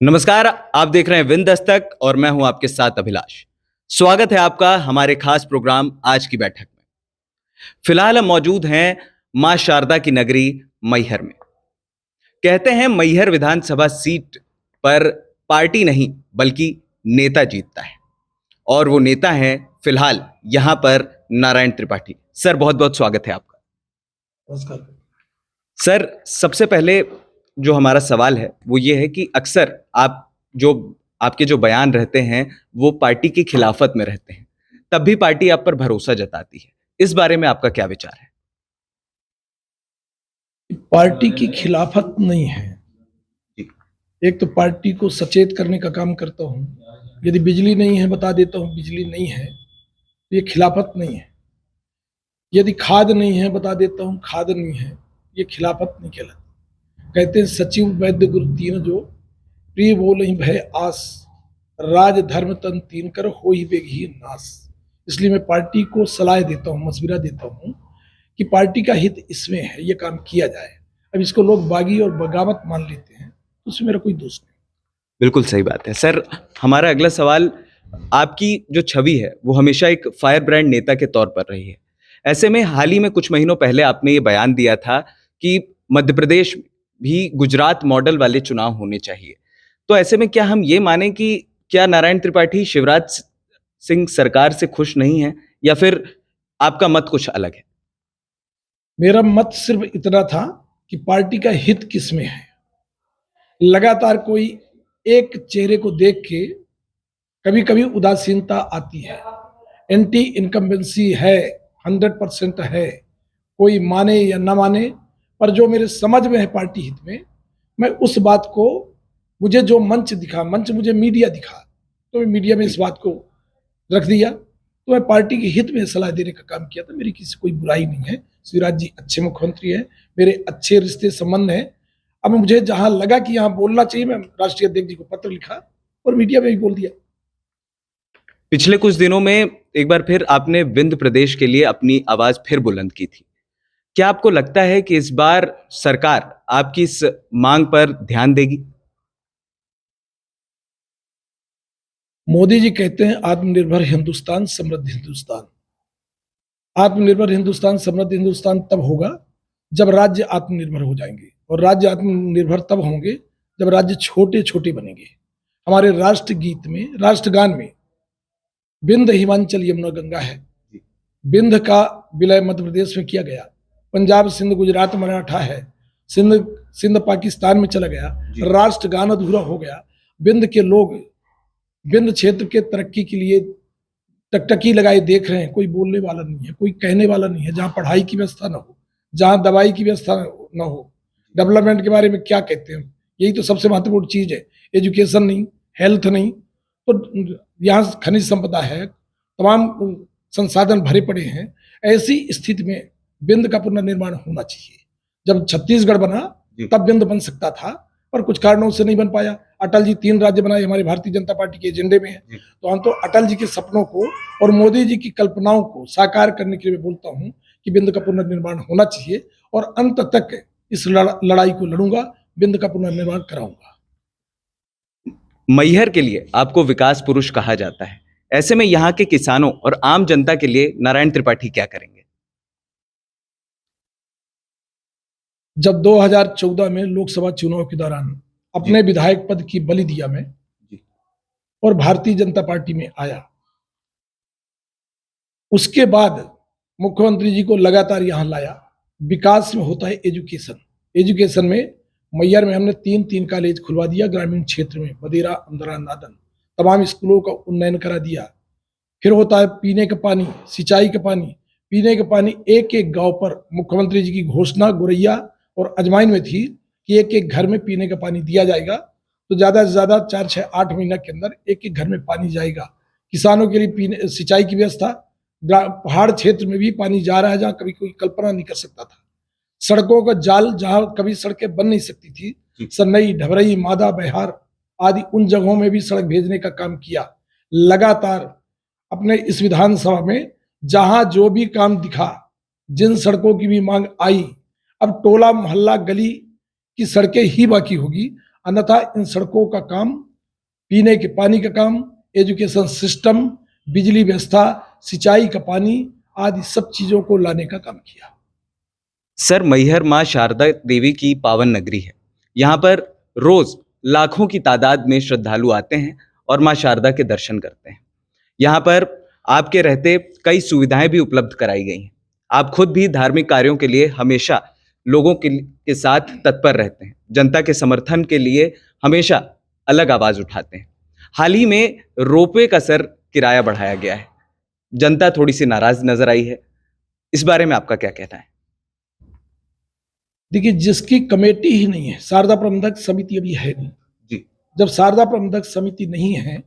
नमस्कार। आप देख रहे हैं विन दस्तक और मैं हूं आपके साथ अभिलाष। स्वागत है आपका हमारे खास प्रोग्राम आज की बैठक में। फिलहाल हम मौजूद हैं मां शारदा की नगरी मैहर में। कहते हैं मैहर विधानसभा सीट पर पार्टी नहीं बल्कि नेता जीतता है और वो नेता हैं फिलहाल यहां पर नारायण त्रिपाठी। सर बहुत बहुत स्वागत है आपका। नमस्कार। सर सबसे पहले जो हमारा सवाल है वो ये है कि अक्सर आपके जो बयान रहते हैं वो पार्टी की खिलाफत में रहते हैं, तब भी पार्टी आप पर भरोसा जताती है। इस बारे में आपका क्या विचार है? पार्टी की खिलाफत नहीं है। जी। एक तो पार्टी को सचेत करने का काम करता हूँ। यदि बिजली नहीं है बता देता हूँ बिजली नहीं है, तो ये खिलाफत नहीं है। यदि खाद नहीं है बता देता हूँ खाद नहीं है, ये खिलाफत नहीं कहलाती। कहते हैं सचिव वैद्य गुरु तीन जो, प्रिय बोल ही भय आस, राज धर्म तन तीन कर हो ही बेघी नास। इसलिए मैं पार्टी को सलाह देता हूँ, मशविरा देता हूँ कि पार्टी का हित इसमें है, ये काम किया जाए। अब इसको लोग बागी और बगावत मान लेते हैं, तो उसमें मेरा कोई दोष नहीं। बिल्कुल सही बात है। सर हमारा अगला सवाल, आपकी जो छवि है वो हमेशा एक फायर ब्रांड नेता के तौर पर रही है। ऐसे में हाल ही में कुछ महीनों पहले आपने ये बयान दिया था कि मध्य प्रदेश भी गुजरात मॉडल वाले चुनाव होने चाहिए। तो ऐसे में क्या हम ये माने कि क्या नारायण त्रिपाठी शिवराज सिंह सरकार से खुश नहीं है या फिर आपका मत कुछ अलग है? मेरा मत सिर्फ इतना था कि पार्टी का हित किसमें है। लगातार कोई एक चेहरे को देख के कभी कभी उदासीनता आती है। एंटी इनकम्बेंसी है, 100% है, कोई माने या ना माने, पर जो मेरे समझ में है पार्टी हित में, मैं उस बात को, मुझे जो मंच दिखा, मंच मुझे मीडिया दिखा, तो मैं मीडिया में इस बात को रख दिया। तो मैं पार्टी के हित में सलाह देने का काम किया था। मेरी किसी कोई बुराई नहीं है। शिवराज जी अच्छे मुख्यमंत्री हैं, मेरे अच्छे रिश्ते संबंध हैं। अब मुझे जहां लगा कि यहाँ बोलना चाहिए, मैं राष्ट्रीय अध्यक्ष जी को पत्र लिखा और मीडिया में भी बोल दिया। पिछले कुछ दिनों में एक बार फिर आपने विंध्य प्रदेश के लिए अपनी आवाज फिर बुलंद की थी। क्या आपको लगता है कि इस बार सरकार आपकी इस मांग पर ध्यान देगी? मोदी जी कहते हैं आत्मनिर्भर हिंदुस्तान समृद्ध हिंदुस्तान। आत्मनिर्भर हिंदुस्तान समृद्ध हिंदुस्तान तब होगा जब राज्य आत्मनिर्भर हो जाएंगे, और राज्य आत्मनिर्भर तब होंगे जब राज्य छोटे छोटे बनेंगे। हमारे राष्ट्रगीत में, राष्ट्रगान में बिंद हिमाचल यमुना गंगा है। बिंद का विलय मध्य प्रदेश में किया गया, पंजाब सिंध गुजरात मराठा है, सिंध सिंध पाकिस्तान में चला गया, राष्ट्रगान अधूरा हो गया। बिंद के लोग बिंद क्षेत्र के तरक्की के लिए टकटकी लगाए देख रहे हैं। कोई बोलने वाला नहीं है, कोई कहने वाला नहीं है। जहाँ पढ़ाई की व्यवस्था ना हो, जहाँ दवाई की व्यवस्था ना हो, डेवलपमेंट के बारे में क्या कहते हैं? यही तो सबसे महत्वपूर्ण चीज है। एजुकेशन नहीं, हेल्थ नहीं, तो यहाँ खनिज संपदा है, तमाम संसाधन भरे पड़े हैं। ऐसी स्थिति में बिंद का पुनर्निर्माण होना चाहिए। जब छत्तीसगढ़ बना तब बिंद बन सकता था, पर कुछ कारणों से नहीं बन पाया। अटल जी 3 राज्य बनाए, हमारी भारतीय जनता पार्टी के एजेंडे में है। तो हम तो अटल जी के सपनों को और मोदी जी की कल्पनाओं को साकार करने के लिए बोलता हूं कि बिंद का पुनर्निर्माण होना चाहिए, और अंत तक इस लड़ाई को लड़ूंगा, बिंद का पुनर्निर्माण कराऊंगा। मैहर के लिए आपको विकास पुरुष कहा जाता है। ऐसे में यहाँ के किसानों और आम जनता के लिए नारायण त्रिपाठी क्या करेंगे? जब 2014 में लोकसभा चुनाव के दौरान अपने विधायक पद की बलि दिया मैं, और भारतीय जनता पार्टी में आया, उसके बाद मुख्यमंत्री जी को लगातार यहां लाया। विकास में होता है एजुकेशन। एजुकेशन में मैहर में हमने 3 कॉलेज खुलवा दिया। ग्रामीण क्षेत्र में बदेरा, अंदरा, नादन, तमाम स्कूलों का उन्नयन करा दिया। फिर होता है पीने का पानी, सिंचाई का पानी। पीने का पानी एक एक गांव पर, मुख्यमंत्री जी की घोषणा गोरैया और अजमाइन में थी कि एक एक घर में पीने का पानी दिया जाएगा। तो ज्यादा से ज्यादा 4, 6, 8 महीना के अंदर एक एक घर में पानी जाएगा। किसानों के लिए पीने सिंचाई की व्यवस्था। पहाड़ क्षेत्र में भी पानी जा रहा है जहां कभी कोई कल्पना नहीं कर सकता था। सड़कों का जाल, जहां कभी सड़कें बन नहीं सकती थी, सन्नई, ढबरई, मादा, बिहार आदि उन जगहों में भी सड़क भेजने का काम किया। लगातार अपने इस विधानसभा में जहां जो भी काम दिखा, जिन सड़कों की भी मांग आई, अब टोला मोहल्ला गली की सड़कें ही बाकी होगी। अन्यथा इन सड़कों का काम, पीने के पानी का काम, एजुकेशन सिस्टम, बिजली व्यवस्था, सिंचाई का पानी आदि सब चीजों को लाने का काम किया। सर, मैहर मां शारदा देवी की पावन नगरी है। यहाँ पर रोज लाखों की तादाद में श्रद्धालु आते हैं और मां शारदा के दर्शन करते हैं। यहाँ पर आपके रहते कई सुविधाएं भी उपलब्ध कराई गई हैं। आप खुद भी धार्मिक कार्यों के लिए हमेशा लोगों के साथ तत्पर रहते हैं, जनता के समर्थन के लिए हमेशा अलग आवाज उठाते हैं। हाल ही में रोपवे का सर किराया बढ़ाया गया है, जनता थोड़ी सी नाराज नजर आई है, इस बारे में आपका क्या कहना है? देखिए, जिसकी कमेटी ही नहीं है, शारदा प्रबंधक समिति अभी है नहीं जी। जब शारदा प्रबंधक समिति नहीं है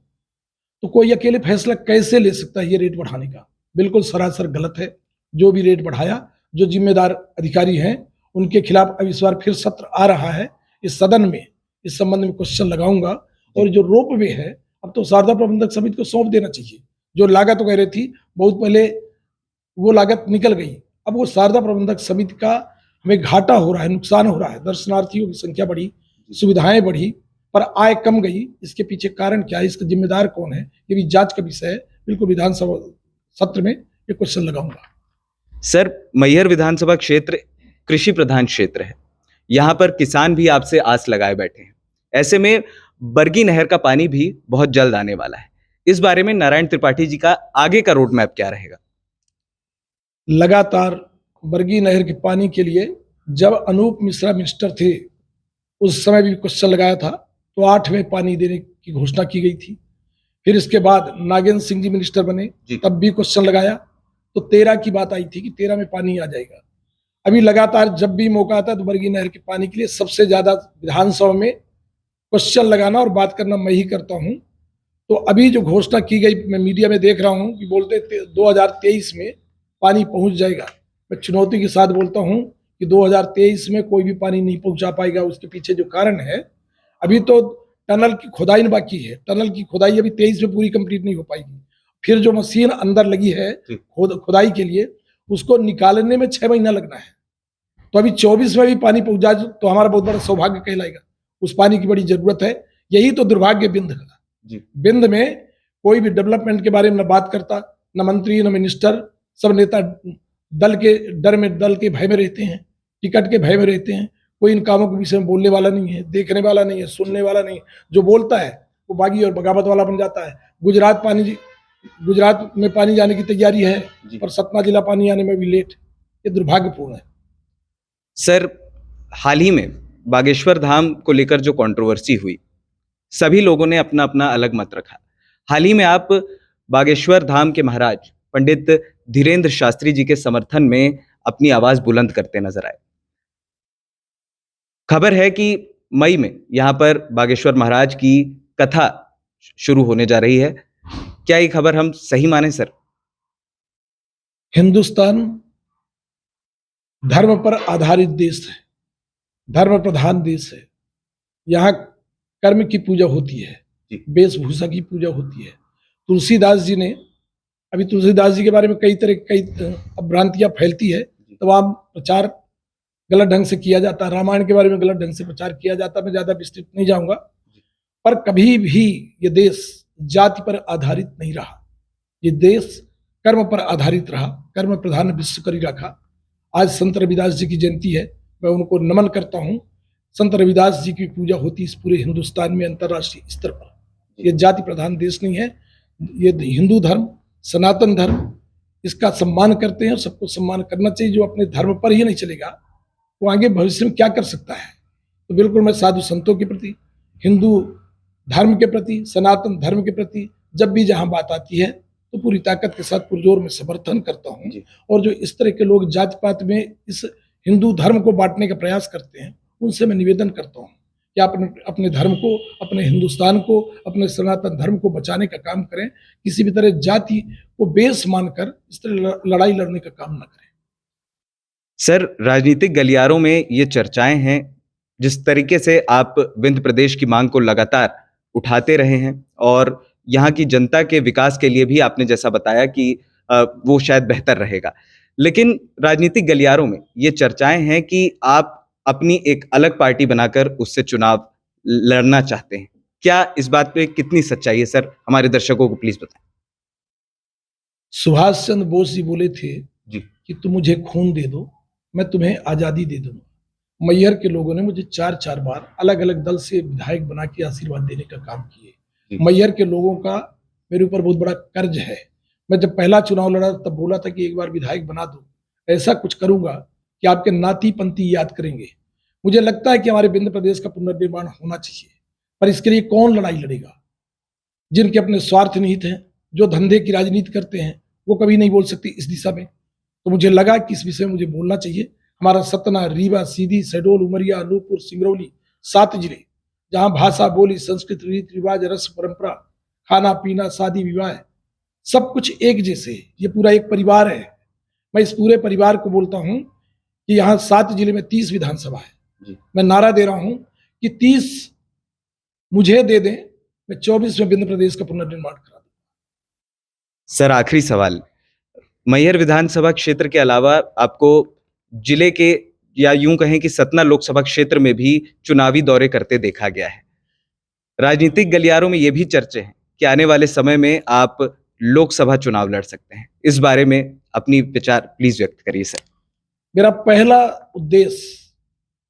तो कोई अकेले फैसला कैसे ले सकता है ये रेट बढ़ाने का? बिल्कुल सरासर गलत है। जो भी रेट बढ़ाया, जो जिम्मेदार अधिकारी हैं उनके खिलाफ अब इस बार फिर सत्र आ रहा है इस सदन में, इस संबंध में क्वेश्चन लगाऊंगा। और जो रोपवे है, अब तो शारदा प्रबंधक समिति को सौंप देना चाहिए। जो लागत वगैरह रही थी बहुत पहले, वो लागत निकल गई। अब वो शारदा प्रबंधक समिति का हमें घाटा हो रहा है, नुकसान हो रहा है। दर्शनार्थियों की संख्या बढ़ी, सुविधाएं बढ़ी, पर आय कम गई। इसके पीछे कारण क्या है, इसका जिम्मेदार कौन है, ये भी जांच का विषय है। बिल्कुल विधानसभा सत्र में ये क्वेश्चन लगाऊंगा। सर, मैहर विधानसभा क्षेत्र कृषि प्रधान क्षेत्र है। यहाँ पर किसान भी आपसे आस लगाए बैठे हैं। ऐसे में बरगी नहर का पानी भी बहुत जल्द आने वाला है। इस बारे में नारायण त्रिपाठी जी का आगे का रोड मैप क्या रहेगा? लगातार बरगी नहर के पानी के लिए जब अनूप मिश्रा मिनिस्टर थे उस समय भी क्वेश्चन लगाया था, तो 8 में पानी देने की घोषणा की गई थी। फिर इसके बाद नागेंद्र सिंह जी मिनिस्टर बने, तब भी क्वेश्चन लगाया, तो 13 की बात आई थी कि 13 में पानी आ जाएगा। अभी लगातार जब भी मौका आता है तो बरगी नहर के पानी के लिए सबसे ज्यादा विधानसभा में क्वेश्चन लगाना और बात करना मैं ही करता हूं। तो अभी जो घोषणा की गई, मैं मीडिया में देख रहा हूं कि बोलते 2023 में पानी पहुंच जाएगा। मैं चुनौती के साथ बोलता हूं कि 2023 में कोई भी पानी नहीं पहुंचा पाएगा। उसके पीछे जो कारण है, अभी तो टनल की खुदाई बाकी है। टनल की खुदाई अभी 23 में पूरी कंप्लीट नहीं हो पाएगी। फिर जो मशीन अंदर लगी है खुदाई के लिए, उसको निकालने में 6 महीना लगना है। तो अभी 24 में भी पानी पहुंच जाए तो हमारा बहुत बड़ा सौभाग्य कहलाएगा। उस पानी की बड़ी जरूरत है। यही तो दुर्भाग्य बिंद का। बिंद में कोई भी डेवलपमेंट के बारे में न बात करता, न मंत्री, न मिनिस्टर। सब नेता दल के डर में, दल के भय में रहते हैं, टिकट के भय में रहते हैं। कोई इन कामों के विषय में बोलने वाला नहीं है, देखने वाला नहीं है, सुनने वाला नहीं है। जो बोलता है वो बागी और बगावत वाला बन जाता है। गुजरात में पानी जाने की तैयारी है, पर सतना जिला पानी आने में भी लेट। ये दुर्भाग्यपूर्ण है। सर, हाल ही में बागेश्वर धाम को लेकर जो कंट्रोवर्सी हुई, सभी लोगों ने अपना अपना अलग मत रखा। हाल ही में आप बागेश्वर धाम के महाराज पंडित धीरेन्द्र शास्त्री जी के समर्थन में अपनी आवाज बुलंद करते नजर आए। खबर है कि मई में यहां पर बागेश्वर महाराज की कथा शुरू होने जा रही है। क्या ये खबर हम सही माने सर? हिंदुस्तान धर्म पर आधारित देश है, धर्म प्रधान देश है। यहाँ कर्म की पूजा होती है, वेशभूषा की पूजा होती है। तुलसीदास जी ने, अभी तुलसीदास जी के बारे में कई भ्रांतियां फैलती है, तमाम प्रचार गलत ढंग से किया जाता है। रामायण के बारे में गलत ढंग से प्रचार किया जाता है। मैं ज्यादा विस्तृत नहीं जाऊंगा, पर कभी भी ये देश जाति पर आधारित नहीं रहा। ये देश कर्म पर आधारित रहा, कर्म प्रधान विश्व करी रखा। आज संत रविदास जी की जयंती है, मैं उनको नमन करता हूँ। संत रविदास जी की पूजा होती इस पूरे हिंदुस्तान में अंतर्राष्ट्रीय स्तर पर। ये जाति प्रधान देश नहीं है। ये हिंदू धर्म, सनातन धर्म, इसका सम्मान करते हैं और सबको सम्मान करना चाहिए। जो अपने धर्म पर ही नहीं चलेगा वो आगे भविष्य में क्या कर सकता है? तो बिल्कुल मैं साधु संतों के प्रति, हिंदू धर्म के प्रति, सनातन धर्म के प्रति जब भी जहां बात आती है तो पूरी ताकत के साथ पुरजोर में समर्थन करता हूं। और जो इस तरह के लोग जाति पात में इस हिंदू धर्म को बांटने का प्रयास करते हैं, उनसे मैं निवेदन करता हूं कि आप अपने धर्म को, अपने हिंदुस्तान को, अपने सनातन धर्म को बचाने का काम करें। किसी भी तरह जाति को बेस मानकर इस तरह लड़ाई लड़ने का काम न करें। सर, राजनीतिक गलियारों में ये चर्चाएं हैं, जिस तरीके से आप विंध्य प्रदेश की मांग को लगातार उठाते रहे हैं और यहाँ की जनता के विकास के लिए भी आपने जैसा बताया कि वो शायद बेहतर रहेगा, लेकिन राजनीतिक गलियारों में ये चर्चाएं हैं कि आप अपनी एक अलग पार्टी बनाकर उससे चुनाव लड़ना चाहते हैं। क्या इस बात पे कितनी सच्चाई है सर? हमारे दर्शकों को प्लीज बताएं। सुभाष चंद्र बोस जी बोले थे जी। कि तुम मुझे खून दे दो, मैं तुम्हें आजादी दे दूंगा। मैहर के लोगों ने मुझे 4-4 बार अलग अलग दल से विधायक बना के आशीर्वाद देने का काम किए। मैहर के लोगों का मेरे ऊपर बहुत बड़ा कर्ज है। मैं जब पहला चुनाव लड़ा तब बोला था कि एक बार विधायक बना दो, ऐसा कुछ करूंगा कि आपके नाती पंथी याद करेंगे। मुझे लगता है कि हमारे विंध्य प्रदेश का पुनर्निर्माण होना चाहिए, पर इसके लिए कौन लड़ाई लड़ेगा? जिनके अपने स्वार्थ निहित हैं, जो धंधे की राजनीति करते हैं, वो कभी नहीं बोल सकते इस दिशा में। तो मुझे लगा कि इस विषय में मुझे बोलना चाहिए। हमारा सतना, रीवा, सीधी, शहडोल, उमरिया, अनूपपुर, सिंगरौली, 7 जिले जहां भाषा, बोली, संस्कृति, रीति रिवाज, रस्म परंपरा, खाना पीना, शादी विवाह सब कुछ एक जैसे है। ये पूरा एक परिवार है। मैं इस पूरे परिवार को बोलता हूं कि यहाँ 7 जिले में 30 विधानसभा है। मैं नारा दे रहा हूं कि 30 मुझे दे दें, मैं 24 में विंध्य प्रदेश का पुनर्निर्माण करा दूं। सर आखिरी सवाल, मैहर विधानसभा क्षेत्र के अलावा आपको जिले के या यूं कहें कि सतना लोकसभा क्षेत्र में भी चुनावी दौरे करते देखा गया है। राजनीतिक गलियारों में यह भी चर्चे हैं कि आने वाले समय में आप लोकसभा चुनाव लड़ सकते हैं। इस बारे में अपनी विचार प्लीज व्यक्त करिए सर। मेरा पहला उद्देश्य,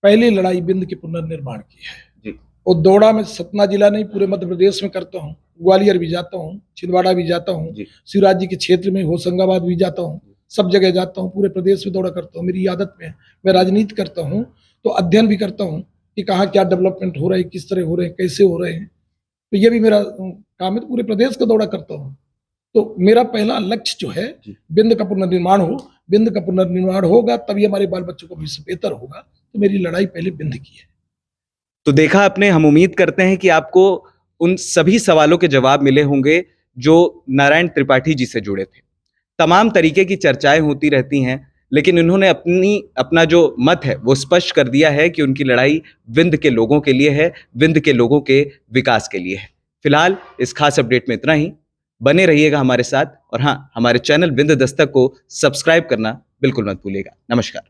पहली लड़ाई विंध्य के पुनर्निर्माण की है जी। और दौड़ा मैं सतना जिला नहीं पूरे मध्य प्रदेश में करता हूँ। ग्वालियर भी जाता हूँ, छिंदवाड़ा भी जाता हूँ, शिवराज जी के क्षेत्र में होशंगाबाद भी जाता हूँ, सब जगह जाता हूँ, पूरे प्रदेश में दौरा करता हूँ। मेरी आदत में मैं राजनीति करता हूँ तो अध्ययन भी करता हूँ कि कहाँ क्या डेवलपमेंट हो रहा है, किस तरह हो रहे हैं, कैसे हो रहे हैं। तो ये भी मेरा काम है। तो पूरे प्रदेश का दौरा करता हूँ। तो मेरा पहला लक्ष्य जो है विंध्य का पुनर्निर्माण हो। विंध्य का पुनर्निर्माण होगा तभी हमारे बाल बच्चों को भविष्य बेहतर होगा। तो मेरी लड़ाई पहले विंध्य की है। तो देखा आपने, हम उम्मीद करते हैं कि आपको उन सभी सवालों के जवाब मिले होंगे जो नारायण त्रिपाठी जी से जुड़े थे। तमाम तरीके की चर्चाएं होती रहती हैं, लेकिन इन्होंने अपना जो मत है वो स्पष्ट कर दिया है कि उनकी लड़ाई विंध्य के लोगों के लिए है, विंध्य के लोगों के विकास के लिए है। फिलहाल इस खास अपडेट में इतना ही। बने रहिएगा हमारे साथ और हाँ, हमारे चैनल विंध्य दस्तक को सब्सक्राइब करना बिल्कुल मत भूलिएगा। नमस्कार।